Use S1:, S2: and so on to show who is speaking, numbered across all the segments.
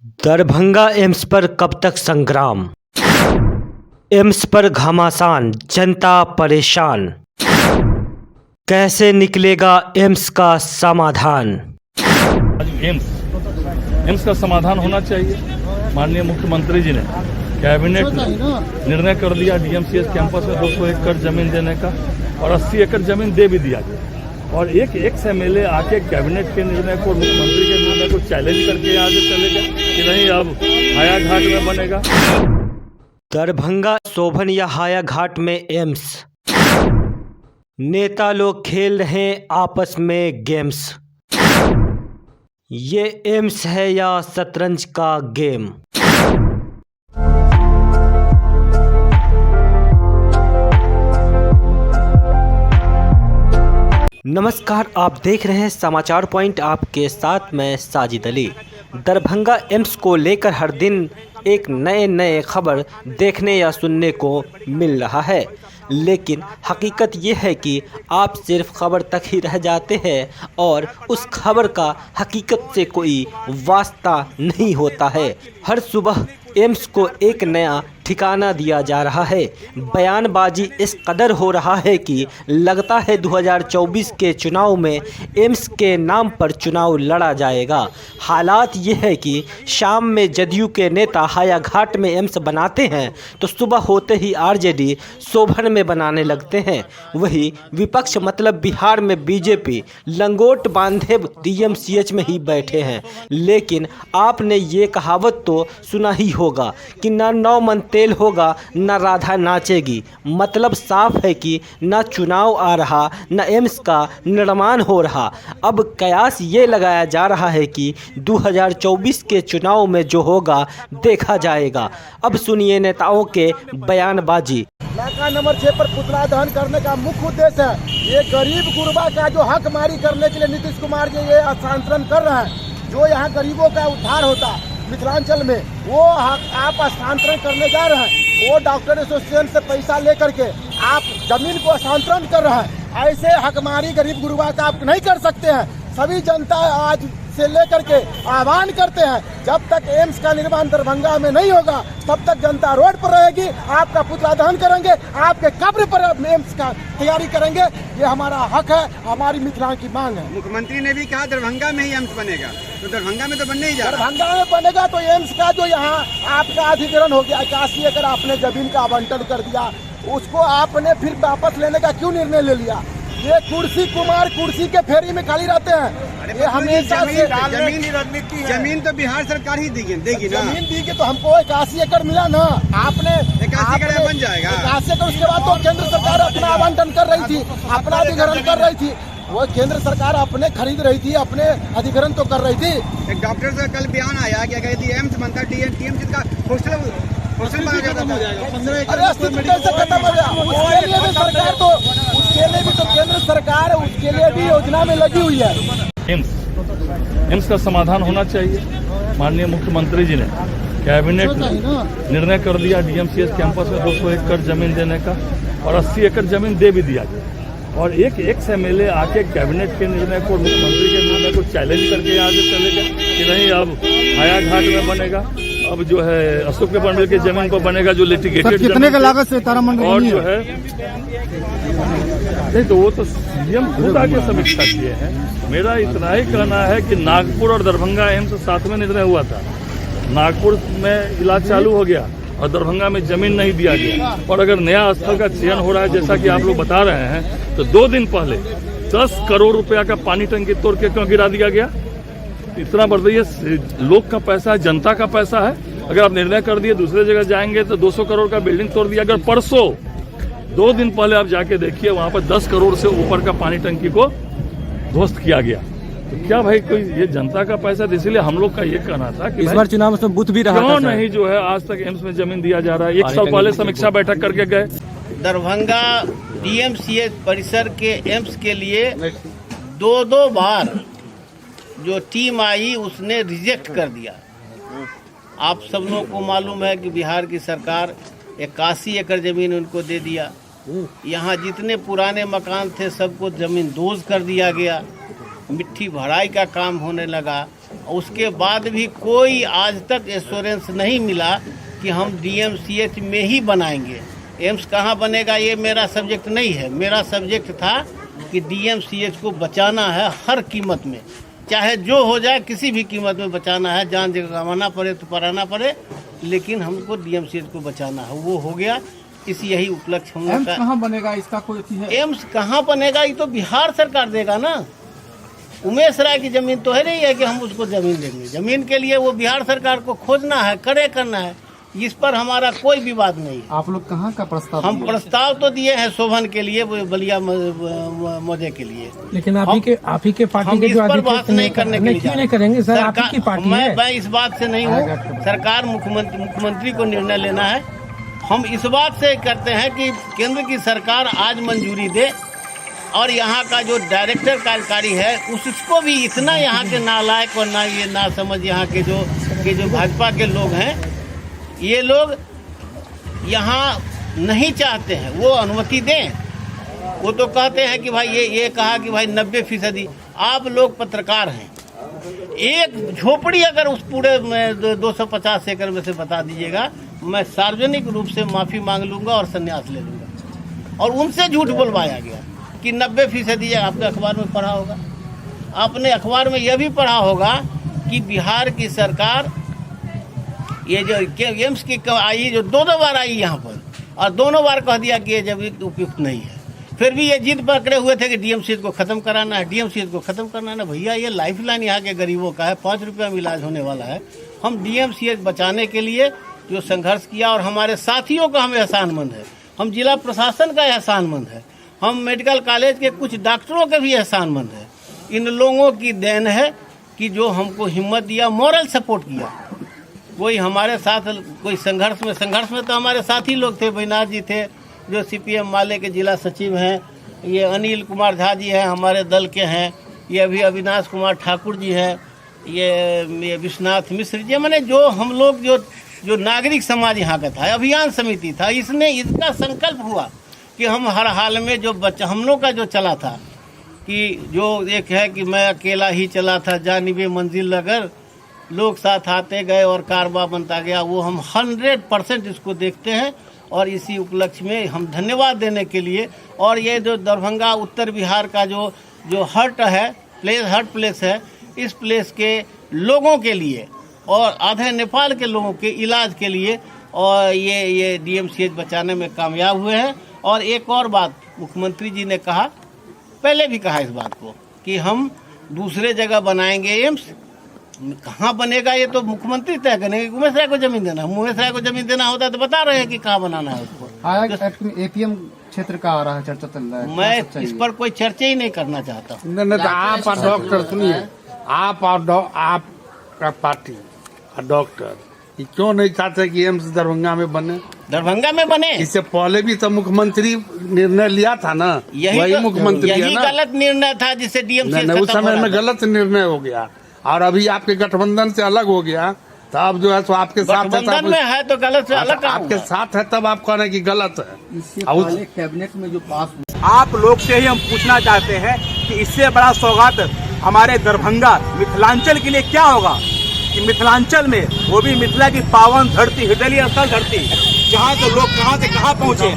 S1: Darbhanga AIIMS पर कब तक संग्राम। एम्स पर घमासान, जनता परेशान। कैसे निकलेगा एम्स का समाधान।
S2: आज एम्स का समाधान होना चाहिए। माननीय मुख्यमंत्री जी ने कैबिनेट में निर्णय कर दिया डीएमसीएच कैंपस में 200 एकड़ जमीन देने का और 80 एकड़ जमीन दे भी दिया गया। और एक एमएलए आके कैबिनेट के निर्णय को, मुख्यमंत्री के निर्णय को चैलेंज करके आगे चले गए कि नहीं अब हायाघाट में बनेगा।
S1: दरभंगा शोभन या हायाघाट में एम्स, नेता लोग खेल रहे हैं आपस में गेम्स। ये एम्स है या शतरंज का गेम। नमस्कार, आप देख रहे हैं समाचार पॉइंट। आपके साथ मैं साजिद अली। दरभंगा एम्स को लेकर हर दिन एक नए खबर देखने या सुनने को मिल रहा है, लेकिन हकीकत ये है कि आप सिर्फ खबर तक ही रह जाते हैं और उस खबर का हकीकत से कोई वास्ता नहीं होता है। हर सुबह एम्स को एक नया ठिकाना दिया जा रहा है। बयानबाजी इस कदर हो रहा है कि लगता है 2024 के चुनाव में एम्स के नाम पर चुनाव लड़ा जाएगा। हालात ये है कि शाम में जदयू के नेता हायाघाट में एम्स बनाते हैं तो सुबह होते ही आरजेडी शोभन में बनाने लगते हैं। वही विपक्ष मतलब बिहार में बीजेपी लंगोट बांधे डीएमसीएच में ही बैठे हैं। लेकिन आपने ये कहावत तो सुना ही होगा कि ना 9 मन तेल होगा न राधा नाचेगी। मतलब साफ है कि न चुनाव आ रहा न एम्स का निर्माण हो रहा। अब कयास ये लगाया जा रहा है कि 2024 के चुनाव में जो होगा देखा जाएगा। अब सुनिए नेताओं के बयानबाजी।
S3: नाका नंबर 6 पर पुतला दहन करने का मुख्य उद्देश्य है ये गरीब गुरबा का जो हक मारी करने के लिए नीतीश कुमार जी ये हस्तांतरण कर रहे हैं। जो यहाँ गरीबों का उद्धार होता मिथिलांचल में वो आप हस्तांतरण करने जा रहे हैं। वो डॉक्टर एसोसिएशन से पैसा लेकर के आप जमीन को हस्तांतरण कर रहे हैं। ऐसे हकमारी गरीब गुरबा का आप नहीं कर सकते हैं। सभी जनता आज से लेकर के आह्वान करते हैं जब तक एम्स का निर्माण दरभंगा में नहीं होगा तब तक जनता रोड पर रहेगी। आपका पुतला दहन करेंगे, आपके कब्र पर एम्स का तैयारी करेंगे। ये हमारा हक है, हमारी मिथिला की मांग है।
S4: मुख्यमंत्री ने भी कहा दरभंगा में ही एम्स बनेगा, तो दरभंगा में तो बनने ही जा रहा है।
S3: दरभंगा में बनेगा तो एम्स का जो यहाँ आपका अधिग्रहण हो गया 81 एकड़ आपने जमीन का आवंटन कर दिया, उसको आपने फिर वापस लेने का क्यों निर्णय ले लिया। ये कुर्सी के फेरी में खाली रहते हैं। ये हमेशा
S4: जमीन तो बिहार सरकार ही देगी ना।
S3: जमीन दी के तो हमको 81 एकड़ मिला ना। आपने
S4: 81 एकड़ बन जाएगा
S3: 81 एकड़। उसके बाद तो केंद्र सरकार अपना आवंटन कर रही थी, अपना अधिग्रहण कर रही थी। वो केंद्र सरकार अपने खरीद रही थी, अपने अधिग्रहण तो कर रही थी।
S4: एक डॉक्टर से कल बयान आया क्या कहती है एम्स बनता टीएमसी का हॉस्टल बना जाता है।
S3: अरे कैसे खत्म हो गया। उसके लिए भी सरकार तो उसके लिए भी तो केंद्र सरकार उसके लिए भी योजना में लगी हुई है।
S2: एम्स का समाधान होना चाहिए। माननीय मुख्यमंत्री जी ने कैबिनेट में निर्णय कर दिया डीएमसीएच कैंपस में 200 एकड़ जमीन देने का और 80 एकड़ जमीन दे भी दिया गया। और एक एमएलए आके कैबिनेट के निर्णय को, मुख्यमंत्री के निर्णय को चैलेंज करके आगे चले गए कि नहीं अब हायाघाट में बनेगा। अब जो है अशोक के मंडल की जमीन पर बनेगा जो लिटिगेटेड
S3: कितने का लागत से तारामंडल
S2: और जो है नहीं तो वो तो सीएम खुद आके समीक्षा किए हैं। मेरा इतना ही कहना है कि नागपुर और दरभंगा एम्स साथ में निर्णय हुआ था। नागपुर में इलाज चालू हो गया और दरभंगा में जमीन नहीं दिया गया। और अगर नया स्थल का चयन हो रहा है जैसा कि आप लोग बता रहे हैं तो 2 दिन पहले 10 करोड़ रुपया का पानी टंकी तोड़ के क्यों गिरा दिया गया। इतना बढ़िया लोग का पैसा है, जनता का पैसा है। अगर आप निर्णय कर दिए दूसरे जगह जाएंगे तो 200 करोड़ का बिल्डिंग तोड़ दिया। अगर परसों 2 दिन पहले आप जाके देखिए वहां पर 10 करोड़ से ऊपर का पानी टंकी को ध्वस्त किया गया। तो क्या भाई कोई ये जनता का पैसा है। इसीलिए हम लोग का ये कहना था कि
S1: इस बार चुनाव में बूथ भी रहा
S2: क्यों नहीं जो है आज तक एम्स में जमीन दिया जा रहा है। 1 साल पहले समीक्षा बैठक करके गए।
S5: दरभंगा डीएमसीएच परिसर के एम्स के लिए 2 बार जो टीम आई उसने रिजेक्ट कर दिया। आप सब लोगों को मालूम है कि बिहार की सरकार 81 एकड़ जमीन उनको दे दिया। यहाँ जितने पुराने मकान थे सबको जमीन दोज कर दिया गया। मिट्टी भराई का काम होने लगा। उसके बाद भी कोई आज तक एश्योरेंस नहीं मिला कि हम DMCH में ही बनाएंगे। एम्स कहाँ बनेगा ये मेरा सब्जेक्ट नहीं है। मेरा सब्जेक्ट था कि DMCH को बचाना है हर कीमत में, चाहे जो हो जाए किसी भी कीमत में बचाना है, जान गंवाना पड़े तो पराना पड़े, लेकिन हमको DMCH को बचाना है। वो हो गया। इस यही उपलक्ष्य हम लोग का।
S6: कहाँ बनेगा इसका कोई है?
S5: एम्स कहाँ बनेगा ये तो बिहार सरकार देगा ना। उमेश राय की जमीन तो है नहीं है कि हम उसको जमीन देंगे। जमीन के लिए वो बिहार सरकार को खोजना है, करे करना है। इस पर हमारा कोई विवाद नहीं।
S6: आप लोग कहाँ का प्रस्ताव?
S5: हम प्रस्ताव तो दिए हैं शोभन के लिए, वो बलिया मौजे के लिए,
S7: लेकिन आप ही के पार्टी के
S5: इस पर बात नहीं करने के लिए
S7: क्यों नहीं करेंगे सर? आप ही की पार्टी है।
S5: मैं इस बात से नहीं हूँ। सरकार मुख्यमंत्री को निर्णय लेना है। हम इस बात से करते हैं कि केंद्र की सरकार आज मंजूरी दे और यहाँ का जो डायरेक्टर कार्यकारी है उसको भी इतना यहाँ के नालायक और ना समझ यहाँ के जो भाजपा के लोग हैं, ये लोग यहाँ नहीं चाहते हैं वो अनुमति दें। वो तो कहते हैं कि भाई ये कहा कि भाई 90%। आप लोग पत्रकार हैं, एक झोपड़ी अगर उस पूरे में 250 एकड़ में से बता दीजिएगा, मैं सार्वजनिक रूप से माफ़ी मांग लूँगा और संन्यास ले लूँगा। और उनसे झूठ बोलवाया गया कि 90%। आपने अखबार में पढ़ा होगा, आपने अखबार में यह भी पढ़ा होगा कि बिहार की सरकार ये जो एम्स की आई, जो 2 बार आई यहाँ पर, और दोनों बार कह दिया कि ये जब उपयुक्त नहीं है। फिर भी ये जिद पकड़े हुए थे कि DMCH को ख़त्म कराना है, DMCH को ख़त्म कराना है। भैया ये लाइफ लाइन यहाँ के गरीबों का है, 5 रुपया में इलाज होने वाला है। हम DMCH बचाने के लिए जो संघर्ष किया, और हमारे साथियों का हम एहसानमंद है, हम जिला प्रशासन का एहसानमंद है, हम मेडिकल कॉलेज के कुछ डॉक्टरों के भी एहसानमंद है। इन लोगों की देन है कि जो हमको हिम्मत दिया, मॉरल सपोर्ट किया। कोई हमारे साथ कोई संघर्ष में तो हमारे साथी लोग थे। बैनाथ जी थे जो CPM माले के जिला सचिव हैं, ये अनिल कुमार झा जी हैं हमारे दल के हैं, ये अभी अविनाश कुमार ठाकुर जी हैं, ये विश्वनाथ मिश्र जी। मैंने जो हम लोग जो नागरिक समाज यहाँ का था, अभियान समिति था, इसका संकल्प हुआ कि हम हर हाल में जो बच्चा हम लोग का जो चला था, कि जो एक है कि मैं अकेला ही चला था जानिबे मंजिल अगर, लोग साथ आते गए और कारवा बनता गया, वो हम 100% इसको देखते हैं। और इसी उपलक्ष्य में हम धन्यवाद देने के लिए, और ये जो दरभंगा उत्तर बिहार का जो हर्ट प्लेस है, इस प्लेस के लोगों के लिए और आधे नेपाल के लोगों के इलाज के लिए, और ये DMCH बचाने में कामयाब हुए हैं। और एक और बात मुख्यमंत्री जी ने कहा, पहले भी कहा इस बात को, कि हम दूसरे जगह बनाएंगे एम्स। कहाँ बनेगा ये तो मुख्यमंत्री तय करेंगे। उमेश राय को जमीन देना, उमेश राय को जमीन देना होता है तो बता रहे हैं कि कहाँ बनाना है उसको।
S6: APM क्षेत्र का आ रहा है, चर्चा चल रहा है।
S5: मैं इस पर कोई चर्चा ही नहीं करना चाहता।
S8: नहीं, आप डॉक्टर सुनिए, आपका पार्टी डॉक्टर क्यों नहीं चाहते कि एम्स दरभंगा में बने?
S5: दरभंगा में बने,
S8: इससे पहले भी तो मुख्यमंत्री निर्णय लिया था ना, वही मुख्यमंत्री है ना।
S5: गलत निर्णय था जिससे DMCH
S8: उस समय में गलत निर्णय हो गया, और अभी आपके गठबंधन से अलग हो गया, तो अब जो है सो आपके साथ
S5: गठबंधन में है तो गलत से अलग
S8: आपके साथ है, तब आप कह रहे हैं कि गलत है।
S6: कैबिनेट में जो पास,
S9: आप लोग से ही हम पूछना चाहते हैं कि इससे बड़ा सौगात हमारे दरभंगा मिथिलांचल के लिए क्या होगा, कि मिथिलांचल में, वो भी मिथिला की पावन धरती, हृदय स्थल धरती, जहाँ से लोग कहाँ से कहाँ पहुँचे,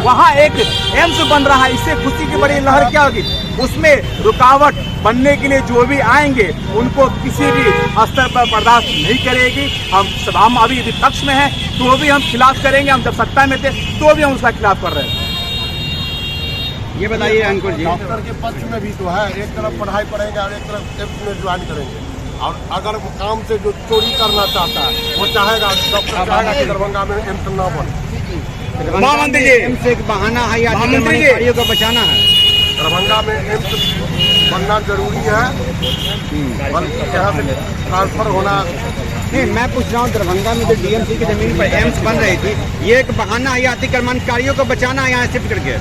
S9: वहाँ एक एम्स बन रहा है। इससे खुशी की बड़ी लहर क्या होगी? उसमें रुकावट बनने के लिए जो भी आएंगे उनको किसी भी स्तर पर बर्दाश्त नहीं करेगी। हम अभी विपक्ष में हैं तो भी हम खिलाफ करेंगे, हम जब सत्ता में थे तो भी हम उसका खिलाफ कर रहे हैं।
S4: ये बताइए अंकुर जी,
S3: डॉक्टर के पक्ष में भी तो है, एक तरफ पढ़ाई पढ़ेंगे और एक तरफ एम्स में ज्वाइन करेंगे। और अगर वो काम से जो चोरी करना चाहता है वो चाहेगा, डॉक्टर चाहेगा कि दरभंगा में एम्स न बने।
S4: महामंत्री जी, एम्स एक बहाना है या अधिकारियों को बचाना है?
S3: दरभंगा में एम्स बनना जरूरी है, बल्कि यहाँ से ट्रांसफर होना
S4: नहीं। मैं पूछ रहा हूँ, दरभंगा में जो DMC की जमीन पर एम्स बन रही थी, ये एक बहाना है या अतिक्रमणकारियों को बचाना है यहाँ शिफ्ट करके?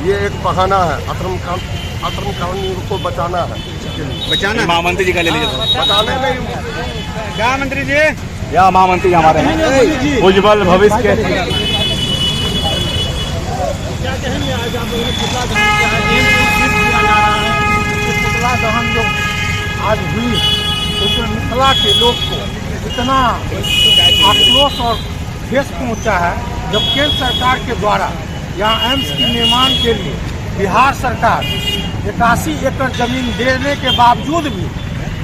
S3: ये एक बहाना है, अतिक्रमणकारियों को बचाना है,
S4: बचाना।
S9: महामंत्री जी का ले लीजिए,
S3: बचाने में
S4: क्या मंत्री जी,
S9: या महामंत्री हमारे हैं उज्जवल भविष्य के।
S3: क्या कहेंगे आज आप लोगों ने कितना किया है, पुतला दहन जो आज हुई उसमें मिथिला के लोग को इतना आक्रोश और ठेस पहुंचा है, जब केंद्र सरकार के द्वारा यहाँ एम्स के निर्माण के लिए बिहार सरकार 81 एकड़ जमीन देने के बावजूद भी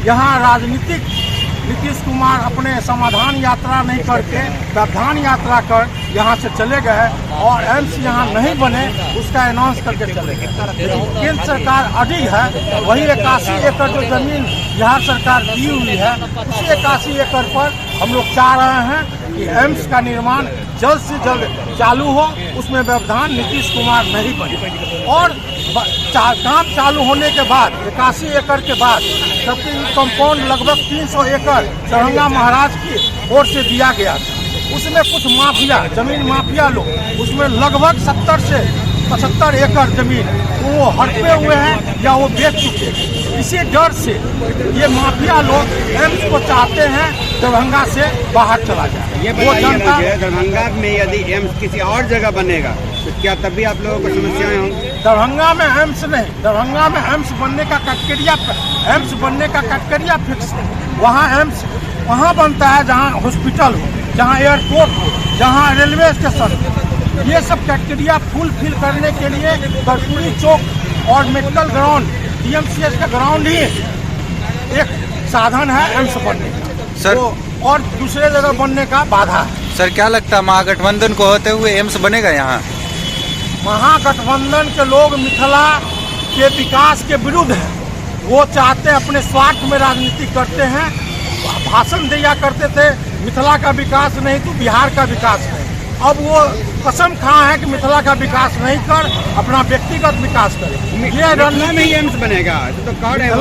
S3: यहाँ राजनीतिक नीतीश कुमार अपने समाधान यात्रा नहीं करके व्यवधान यात्रा कर यहाँ से चले गए और एम्स यहाँ नहीं बने उसका अनाउंस करके चले गए। केंद्र सरकार अडिग है, वही 81 एकड़ जो जमीन बिहार सरकार दी हुई है उसी 81 एकड़ पर हम लोग चाह रहे हैं कि एम्स का निर्माण जल्द से जल्द चालू हो, उसमें व्यवधान नीतीश कुमार नहीं बने। और काम चालू होने के बाद 81 एकड़ के बाद सबके कंपाउंड लगभग 300 एकड़ दरभंगा महाराज की ओर से दिया गया था। उसमें कुछ माफिया, जमीन माफिया लोग उसमें लगभग 70 से 75 एकड़ जमीन वो हड़पे हुए हैं या वो बेच चुके हैं। इसी डर से ये माफिया लोग एम्स को चाहते हैं दरभंगा से बाहर चला जाए।
S4: ये वो जनता दरभंगा में यदि एम्स किसी और जगह बनेगा तो क्या तब भी आप लोगों को समस्याएं होंगी?
S3: दरभंगा में एम्स नहीं, दरभंगा में एम्स बनने का कटकरिया फिक्स है। वहाँ एम्स वहाँ बनता है जहाँ हॉस्पिटल हो, जहाँ एयरपोर्ट हो, जहाँ रेलवे स्टेशन हो। ये सब क्राइटेरिया फुलफिल करने के लिए कर्पूरी चौक और मेडिकल ग्राउंड DMCH का ग्राउंड ही एक साधन है एम्स बनने का
S10: सर।
S3: तो और दूसरे जगह बनने का बाधा है।
S10: सर क्या लगता है महागठबंधन को होते हुए एम्स बनेगा यहाँ?
S3: महागठबंधन के लोग मिथिला के विकास के विरुद्ध हैं। वो चाहते हैं, अपने स्वार्थ में राजनीति करते हैं, भाषण दिया करते थे मिथिला का विकास नहीं तो बिहार का विकास है। अब वो कसम खा है कि मिथिला का विकास नहीं कर, अपना व्यक्तिगत विकास करे। ये
S4: मिथिला में ही एम्स बनेगा तो कह रहे हैं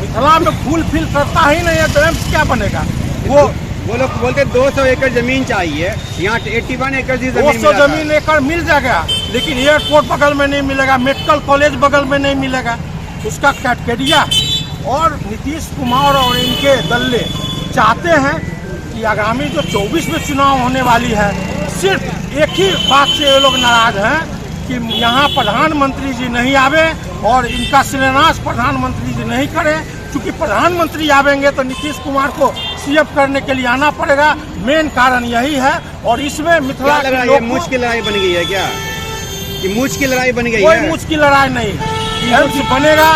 S3: मिथिला में फुलफिल करता ही नहीं है तो एम्स क्या बनेगा?
S4: वो लोग बोलते 200 एकड़ जमीन चाहिए, यहाँ 81 एकड़ की जमीन
S3: 200 जमीन एकड़ मिल जाएगा, लेकिन एयरपोर्ट बगल में नहीं मिलेगा, मेडिकल कॉलेज बगल में नहीं मिलेगा। उसका क्राइटेरिया और नीतीश कुमार और इनके दल्ले चाहते हैं कि आगामी जो 24 में चुनाव होने वाली है, सिर्फ एक ही बात से ये लोग नाराज हैं कि यहाँ प्रधानमंत्री जी नहीं आवे और इनका शिलान्यास प्रधानमंत्री जी नहीं करें। क्योंकि प्रधानमंत्री आवेंगे तो नीतीश कुमार को CM करने के लिए आना पड़ेगा। मेन कारण यही है। और इसमें मिथिला
S4: लग रहा है मुश्किल लड़ाई बन गई है क्या? कि मुश्किल लड़ाई बन गई है?
S3: कोई मुश्किल लड़ाई नहीं, एम्स बनेगा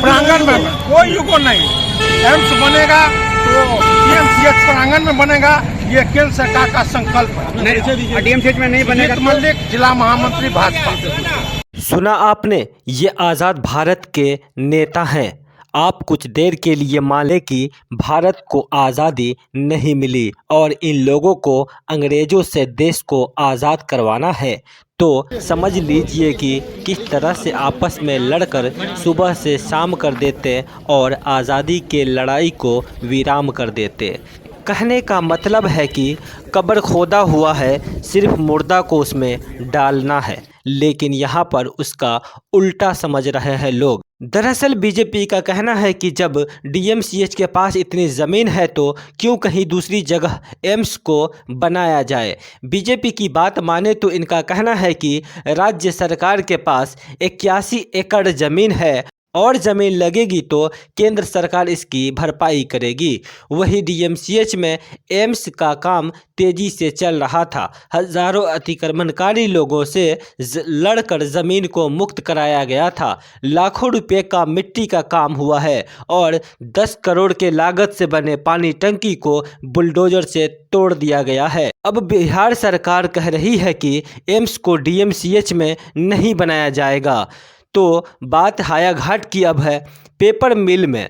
S3: प्रांगण में, कोई ईगो नहीं। एम्स बनेगा तो DMCH प्रांगण में बनेगा, ये केंद्र सरकार का संकल्प है।
S4: DMCH में नहीं बनेगा।
S3: मल्लिक, जिला महामंत्री भाजपा।
S1: सुना आपने, ये आज़ाद भारत के नेता हैं। आप कुछ देर के लिए मान लें कि भारत को आज़ादी नहीं मिली और इन लोगों को अंग्रेज़ों से देश को आज़ाद करवाना है, तो समझ लीजिए कि किस तरह से आपस में लड़कर सुबह से शाम कर देते और आज़ादी के लड़ाई को विराम कर देते। कहने का मतलब है कि कब्र खोदा हुआ है, सिर्फ मुर्दा को उसमें डालना है, लेकिन यहाँ पर उसका उल्टा समझ रहे हैं लोग। दरअसल बीजेपी का कहना है कि जब DMCH के पास इतनी ज़मीन है तो क्यों कहीं दूसरी जगह एम्स को बनाया जाए। बीजेपी की बात माने तो इनका कहना है कि राज्य सरकार के पास 81 एकड़ ज़मीन है और ज़मीन लगेगी तो केंद्र सरकार इसकी भरपाई करेगी। वही DMCH में एम्स का काम तेज़ी से चल रहा था। हज़ारों अतिक्रमणकारी लोगों से लड़कर ज़मीन को मुक्त कराया गया था। लाखों रुपए का मिट्टी का काम हुआ है और 10 करोड़ के लागत से बने पानी टंकी को बुलडोजर से तोड़ दिया गया है। अब बिहार सरकार कह रही है कि एम्स को DMCH में नहीं बनाया जाएगा। तो बात हायाघाट की अब है पेपर मिल में,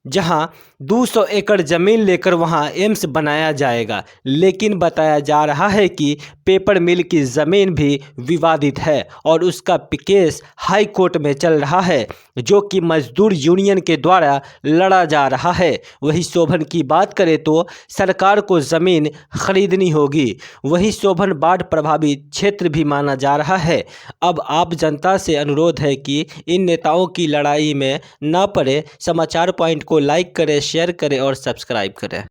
S1: जहां 200 एकड़ ज़मीन लेकर वहां एम्स बनाया जाएगा, लेकिन बताया जा रहा है कि पेपर मिल की ज़मीन भी विवादित है और उसका केस हाई कोर्ट में चल रहा है, जो कि मजदूर यूनियन के द्वारा लड़ा जा रहा है। वही शोभन की बात करें तो सरकार को ज़मीन खरीदनी होगी। वही शोभन बाढ़ प्रभावित क्षेत्र भी माना जा रहा है। अब आप जनता से अनुरोध है कि इन नेताओं की लड़ाई में न पड़े। समाचार पॉइंट को लाइक करें, शेयर करें और सब्सक्राइब करें।